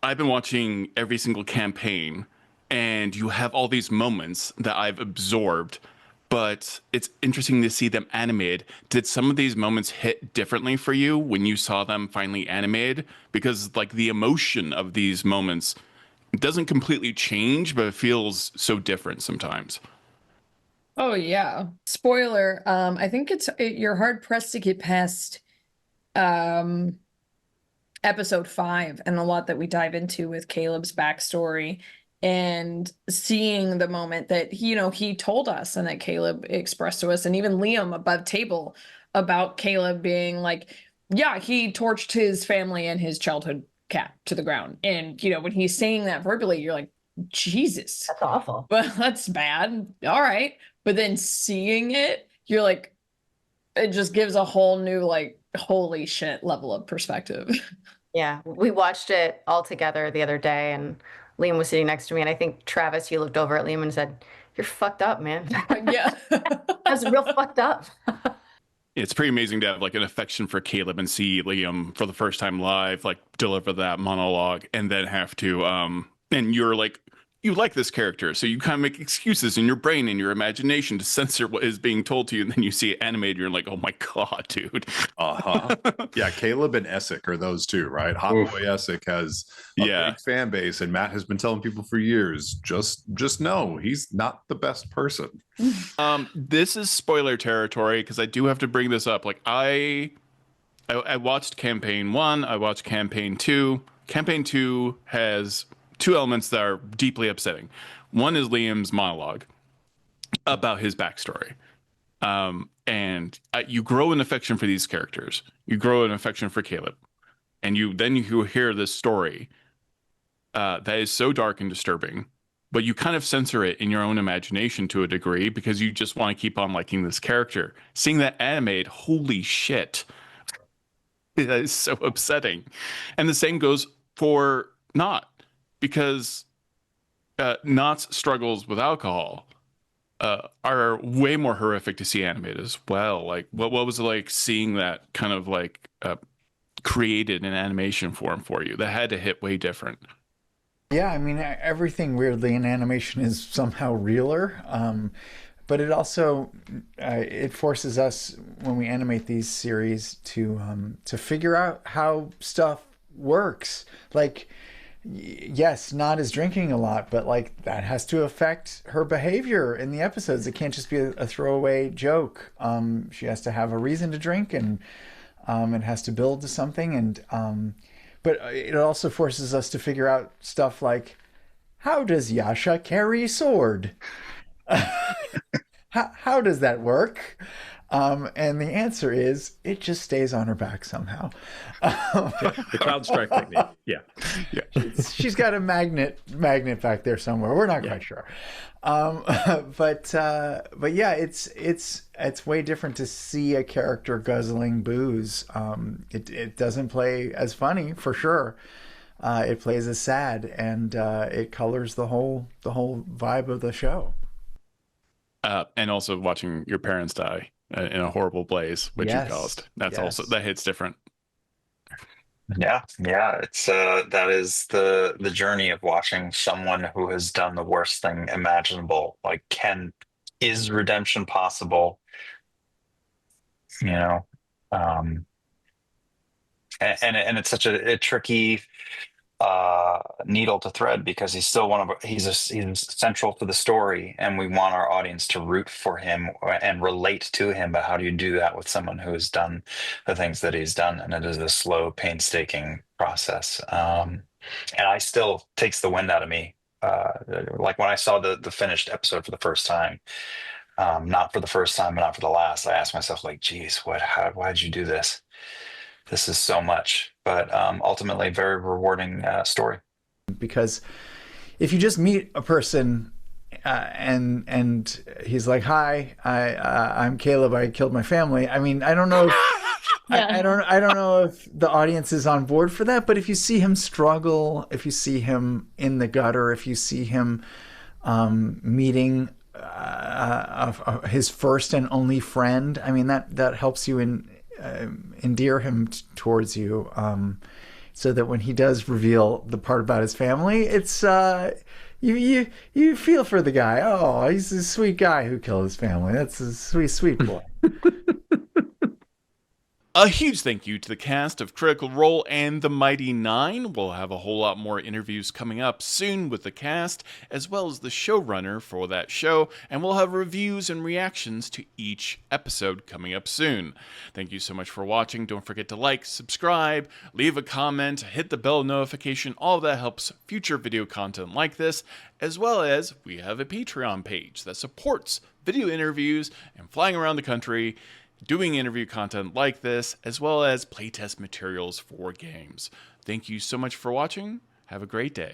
I've been watching every single campaign, and you have all these moments that I've absorbed, but it's interesting to see them animated. Did some of these moments hit differently for you when you saw them finally animated? Because like the emotion of these moments doesn't completely change, but it feels so different sometimes. Oh yeah. Spoiler, I think you're hard pressed to get past um episode 5 and a lot that we dive into with Caleb's backstory and seeing the moment that he told us and that Caleb expressed to us, and even Liam above table about Caleb being like, yeah, he torched his family and his childhood cat to the ground. And when he's saying that verbally, you're like, Jesus, That's awful. but that's bad. All right. But then seeing it, you're like, it just gives a whole new, like, holy shit level of perspective. Yeah, we watched it all together the other day, and Liam was sitting next to me, and I think Travis, you looked over at Liam and said, "You're fucked up, man." Yeah. That's real fucked up. It's pretty amazing to have like an affection for Caleb and see Liam for the first time live, like deliver that monologue, and then have to and you're like, you like this character, so you kind of make excuses in your brain and your imagination to censor what is being told to you, and then you see it animated, you're like, oh my god, dude. Yeah, Caleb and Essek are those two, right? Hot Boy Essek has a big fan base, and Matt has been telling people for years, just know he's not the best person. This is spoiler territory because I do have to bring this up. Like I watched campaign 1, I watched campaign 2. Campaign 2 has two elements that are deeply upsetting. One is Liam's monologue about his backstory. And you grow an affection for these characters. You grow an affection for Caleb. And you hear this story that is so dark and disturbing, but you kind of censor it in your own imagination to a degree because you just want to keep on liking this character. Seeing that animated, holy shit, that is so upsetting. And the same goes for Not, because Not's struggles with alcohol are way more horrific to see animated as well. Like, what was it like seeing that kind of like created in animation form for you? That had to hit way different. Yeah, I mean, everything weirdly in animation is somehow realer. But it also it forces us when we animate these series to figure out how stuff works. Like, yes, Not is drinking a lot, but like that has to affect her behavior in the episodes. It can't just be a throwaway joke. She has to have a reason to drink, and it has to build to something. And but it also forces us to figure out stuff like, how does Yasha carry a sword? How does that work? And the answer is, it just stays on her back somehow. The cloud strike technique. Yeah. She's got a magnet back there somewhere. We're not quite sure. But yeah, it's way different to see a character guzzling booze. It doesn't play as funny for sure. It plays as sad, and it colors the whole vibe of the show. And also watching your parents die in a horrible blaze, which you caused. That's also, that hits different. Yeah, it's that is the journey of watching someone who has done the worst thing imaginable. Like, is redemption possible? You know, and it's such a tricky needle to thread, because he's still he's central to the story, and we want our audience to root for him and relate to him. But how do you do that with someone who has done the things that he's done? And it is a slow, painstaking process. And I still takes the wind out of me. Like when I saw the finished episode for the first time, not for the first time, but not for the last, I asked myself, like, geez, why'd you do this? This is so much, but ultimately very rewarding story. Because if you just meet a person and he's like, "Hi, I'm Caleb. I killed my family." I mean, I don't know. I don't know if the audience is on board for that. But if you see him struggle, if you see him in the gutter, if you see him meeting his first and only friend, I mean, that helps you endear him towards you. so that when he does reveal the part about his family, it's you feel for the guy. Oh, he's a sweet guy who killed his family. That's a sweet boy. A huge thank you to the cast of Critical Role and the Mighty Nein. We'll have a whole lot more interviews coming up soon with the cast, as well as the showrunner for that show, and we'll have reviews and reactions to each episode coming up soon. Thank you so much for watching. Don't forget to like, subscribe, leave a comment, hit the bell notification. All of that helps future video content like this, as well as we have a Patreon page that supports video interviews and flying around the country, doing interview content like this, as well as playtest materials for games. Thank you so much for watching. Have a great day.